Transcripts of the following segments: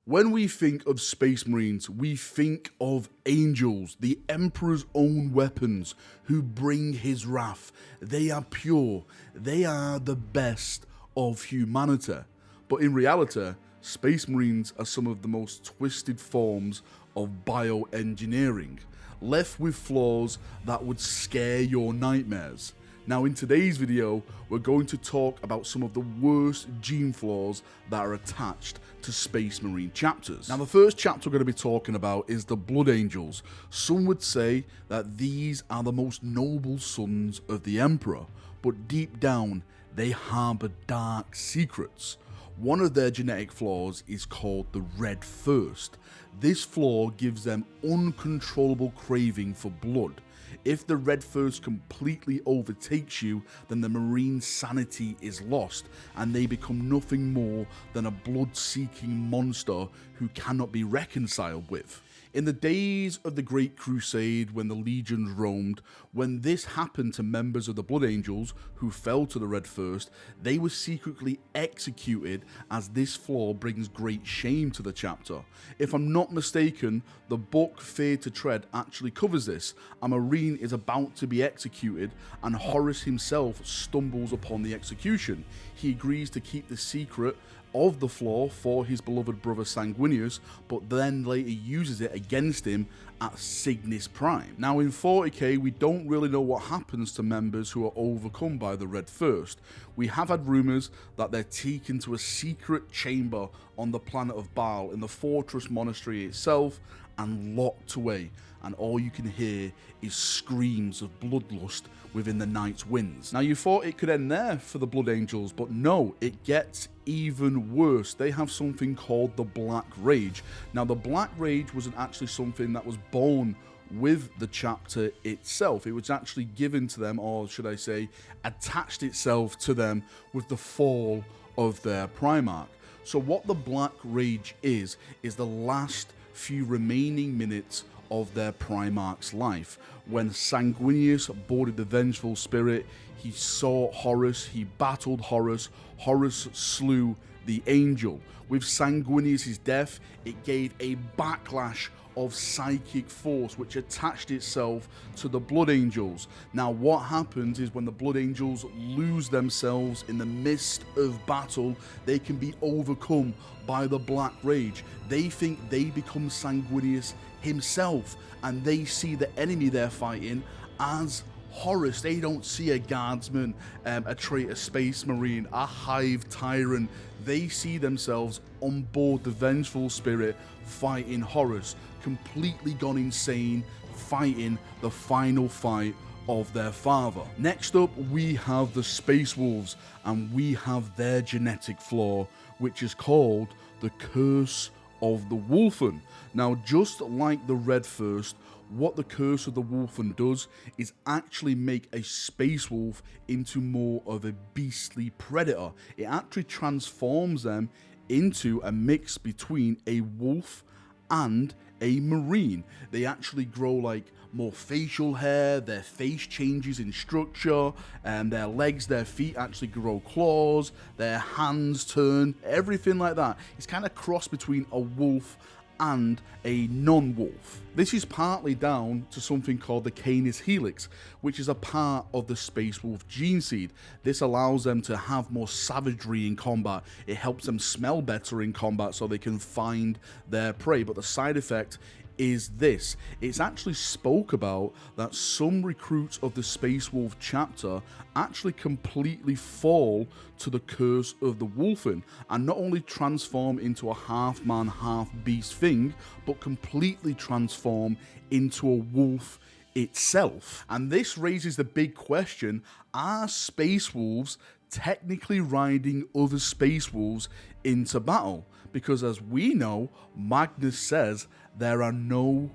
When we think of Space Marines, we think of angels, the Emperor's own weapons, who bring his wrath. They are pure. They are the best of humanity. But in reality, Space Marines are some of the most twisted forms of bioengineering, left with flaws that would scare your nightmares. Now in today's video, we're going to talk about some of the worst gene flaws that are attached to Space Marine chapters. Now the first chapter we're going to be talking about is the Blood Angels. Some would say that these are the most noble sons of the Emperor, but deep down they harbour dark secrets. One of their genetic flaws is called the Red Thirst. This flaw gives them uncontrollable craving for blood. If the Red Thirst completely overtakes you, then the Marine's sanity is lost and they become nothing more than a blood-seeking monster who cannot be reconciled with. In the days of the Great Crusade, when the legions roamed, when this happened to members of the Blood Angels who fell to the Red Thirst, they were secretly executed, as this flaw brings great shame to the chapter. If I'm not mistaken, the book Fear to Tread actually covers this. A Marine is about to be executed and Horus himself stumbles upon the execution. He agrees to keep the secret of the flaw for his beloved brother Sanguinius, but then later uses it against him at Cygnus Prime. Now in 40k, we don't really know what happens to members who are overcome by the Red Thirst. We have had rumours that they're taken to a secret chamber on the planet of Baal in the Fortress Monastery itself and locked away, and all you can hear is screams of bloodlust within the night's winds. Now you thought it could end there for the Blood Angels, but no, it gets even worse. They have something called the Black Rage. Now the Black Rage wasn't actually something that was born with the chapter itself. It was actually given to them, or should I say, attached itself to them with the fall of their Primarch. So what the Black Rage is the last few remaining minutes of their Primarch's life. When Sanguinius boarded the Vengeful Spirit, he saw Horus, he battled Horus, Horus slew the Angel. With Sanguinius' death, it gave a backlash of psychic force which attached itself to the Blood Angels. Now what happens is when the Blood Angels lose themselves in the midst of battle, they can be overcome by the Black Rage. They think they become Sanguinius himself and they see the enemy they're fighting as Horus. They don't see a guardsman, a traitor space marine, a hive tyrant. They see themselves on board the Vengeful Spirit fighting Horus, completely gone insane, fighting the final fight of their father. Next up, we have the Space Wolves, and we have their genetic flaw, which is called the Curse of the Wolfen. Now, just like the Red Thirst, what the Curse of the Wolfen does is actually make a Space Wolf into more of a beastly predator. It actually transforms them into a mix between a wolf and a marine. They actually grow like more facial hair, their face changes in structure, and their legs, their feet actually grow claws, their hands turn, everything like that. It's kind of cross between a wolf and a non-wolf. This is partly down to something called the Canis Helix, which is a part of the Space Wolf gene seed. This allows them to have more savagery in combat. It helps them smell better in combat so they can find their prey, but the side effect is this. It's actually spoke about that some recruits of the Space Wolf chapter actually completely fall to the Curse of the Wolfen and not only transform into a half man, half beast thing, but completely transform into a wolf itself. And this raises the big question, are Space Wolves technically riding other Space Wolves into battle? Because as we know, Magnus says there are no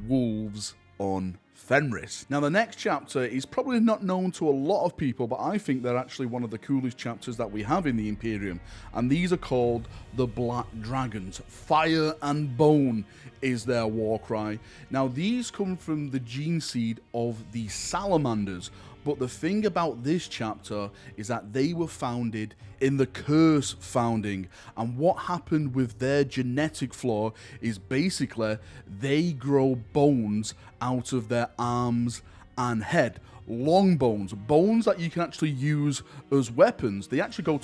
wolves on Fenris. Now the next chapter is probably not known to a lot of people, but I think they're actually one of the coolest chapters that we have in the Imperium, and these are called the Black Dragons. Fire and bone is their war cry. Now these come from the gene seed of the salamanders, But the thing about this chapter is that they were founded in the curse founding, and what happened with their genetic flaw is basically they grow bones out of their arms and head. Long bones that you can actually use as weapons. They actually go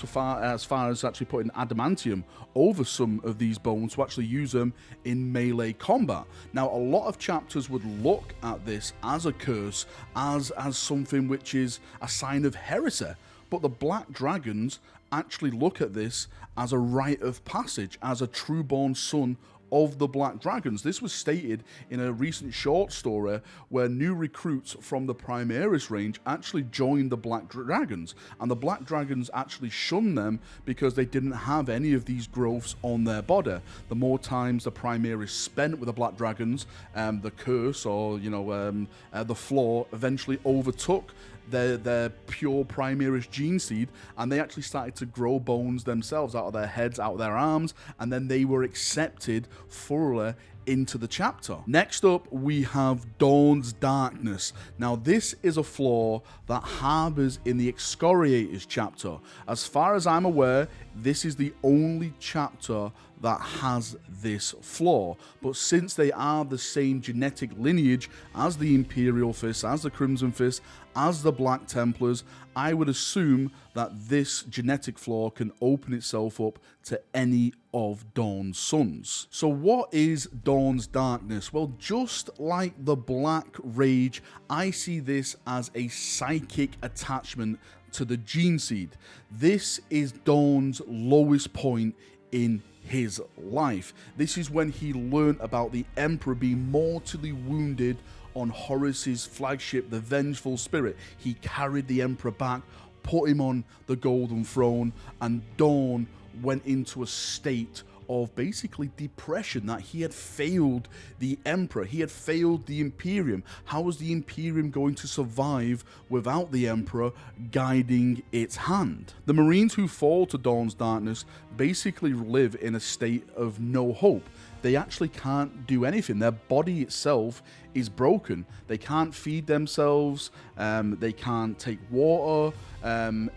as far as actually putting adamantium over some of these bones to actually use them in melee combat. Now, a lot of chapters would look at this as a curse, as something which is a sign of heresy, but the Black Dragons actually look at this as a rite of passage, as a true-born son of the Black Dragons. This was stated in a recent short story where new recruits from the Primaris range actually joined the Black Dragons, and the Black Dragons actually shunned them because they didn't have any of these growths on their body. The more times the Primaris spent with the Black Dragons, the curse or the flaw eventually overtook their pure Primaris gene seed, and they actually started to grow bones themselves out of their heads, out of their arms, and then they were accepted thoroughly into the chapter. Next up, we have Dawn's Darkness. Now, this is a flaw that harbors in the Excoriators chapter. As far as I'm aware, this is the only chapter that has this flaw, but since they are the same genetic lineage as the Imperial Fist, as the Crimson Fist, as the Black Templars, I would assume that this genetic flaw can open itself up to any of Dorns Sons. So what is Dawn's Darkness? Well, just like the Black Rage, I see this as a psychic attachment to the gene seed. This is Dawn's lowest point in his life. This is when he learned about the Emperor being mortally wounded on Horus's flagship, the Vengeful Spirit. He carried the Emperor back, put him on the Golden Throne, and Dawn went into a state of basically depression, that he had failed the Emperor, he had failed the Imperium. How was the Imperium going to survive without the Emperor guiding its hand? The Marines who fall to Dawn's Darkness basically live in a state of no hope. They actually can't do anything. Their body itself is broken. They can't feed themselves, they can't take water,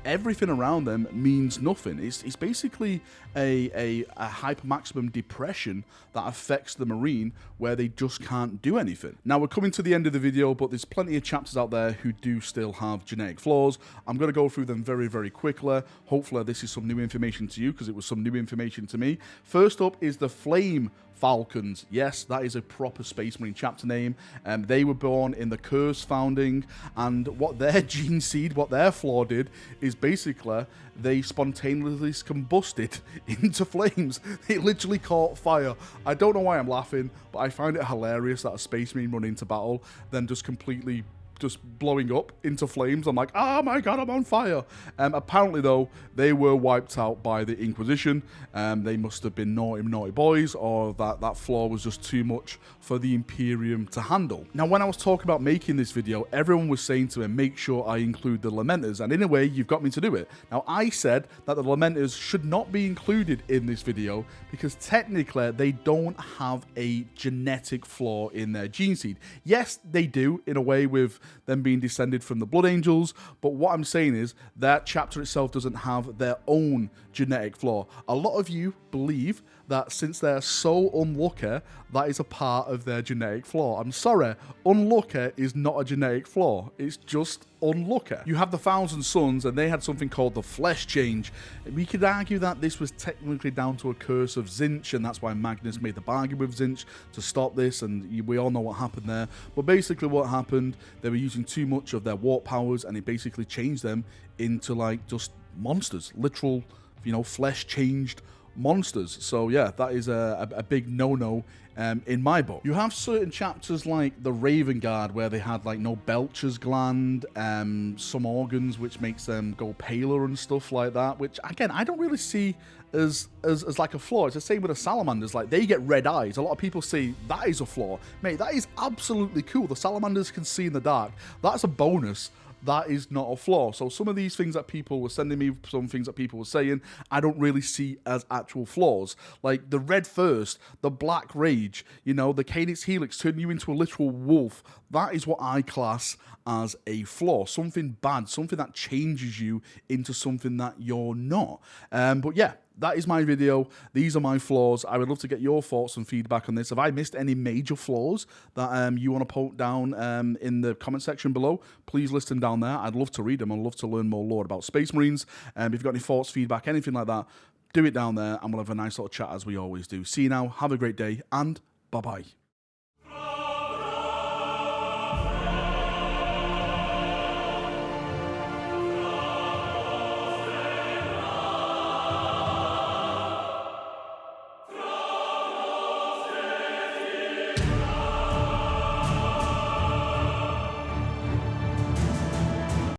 everything around them means nothing. It's basically a hyper-maximum depression that affects the Marine, where they just can't do anything. Now, we're coming to the end of the video, but there's plenty of chapters out there who do still have genetic flaws. I'm going to go through them very, very quickly. Hopefully this is some new information to you, because it was some new information to me. First up is the Flame Falcons. Yes, that is a proper Space Marine chapter name. They were born in the Curse founding, and what their gene seed, what their flaw did, is basically they spontaneously combusted into flames. It literally caught fire. I don't know why I'm laughing, but I find it hilarious that a Space Marine run into battle, then just completely blowing up into flames. I'm like, oh my god, I'm on fire. Apparently, though, they were wiped out by the Inquisition. They must have been naughty boys, or that flaw was just too much for the Imperium to handle. Now, when I was talking about making this video, everyone was saying to me, make sure I include the Lamenters, and in a way, you've got me to do it. Now, I said that the Lamenters should not be included in this video because technically they don't have a genetic flaw in their gene seed. Yes, they do, in a way, with them being descended from the Blood Angels, but what I'm saying is that chapter itself doesn't have their own genetic flaw. A lot of you believe that since they're so unlucky, that is a part of their genetic flaw. I'm sorry, unlucky is not a genetic flaw. It's just unlucky. You have the Thousand Sons, and they had something called the Flesh Change. We could argue that this was technically down to a curse of Tzeentch, and that's why Magnus made the bargain with Tzeentch to stop this, and we all know what happened there. But basically what happened, they were using too much of their warp powers, and it basically changed them into like just monsters, literal, flesh changed monsters. So yeah, that is a big no-no in my book. You have certain chapters like the Raven Guard, where they had like no Belcher's gland, some organs which makes them go paler and stuff like that, which again I don't really see as like a flaw. It's the same with the salamanders, like they get red eyes. A lot of people say that is a flaw. Mate, that is absolutely cool. The salamanders can see in the dark. That's a bonus. That is not a flaw. So some of these things that people were sending me, some things that people were saying, I don't really see as actual flaws. Like the Red Thirst, the Black Rage, the Canis Helix turn you into a literal wolf. That is what I class as a flaw, something bad, something that changes you into something that you're not. But yeah, that is my video. These are my flaws. I would love to get your thoughts and feedback on this. Have I missed any major flaws that you want to poke down in the comment section below? Please list them down there. I'd love to read them. I'd love to learn more lore about Space Marines. If you've got any thoughts, feedback, anything like that, do it down there, and we'll have a nice little chat as we always do. See you now. Have a great day, and bye-bye.